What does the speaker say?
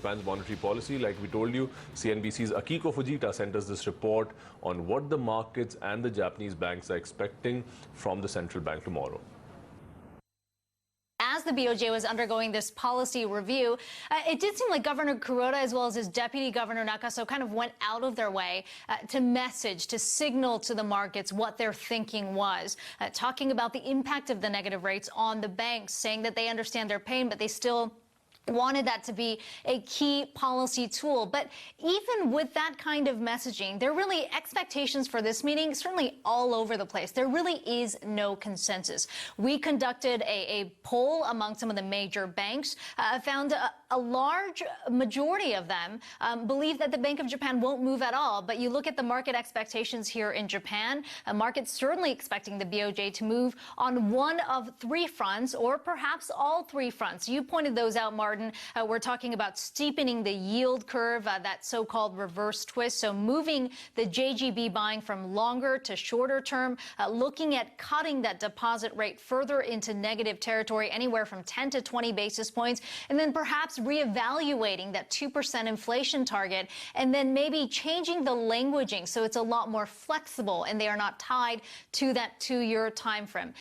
Japan's monetary policy. Like we told you, CNBC's Akiko Fujita sent us this report on what the markets and the Japanese banks are expecting from the central bank tomorrow. As the BoJ was undergoing this policy review, it did seem like Governor Kuroda as well as his Deputy Governor Nakaso kind of went out of their way to signal to the markets what their thinking was, talking about the impact of the negative rates on the banks, saying that they understand their pain, but they still wanted that to be a key policy tool. But even with that kind of messaging, there are really expectations for this meeting certainly all over the place. There really is no consensus. We conducted a poll among some of the major banks, found a large majority of them believe that the Bank of Japan won't move at all. But you look at the market expectations here in Japan, a market certainly expecting the BoJ to move on one of three fronts, or perhaps all three fronts. You pointed those out, Martin. We're talking about steepening the yield curve, that so-called reverse twist. So moving the JGB buying from longer to shorter term, looking at cutting that deposit rate further into negative territory, anywhere from 10 to 20 basis points, and then perhaps reevaluating that 2% inflation target, and then maybe changing the languaging so it's a lot more flexible and they are not tied to that 2-year time frame.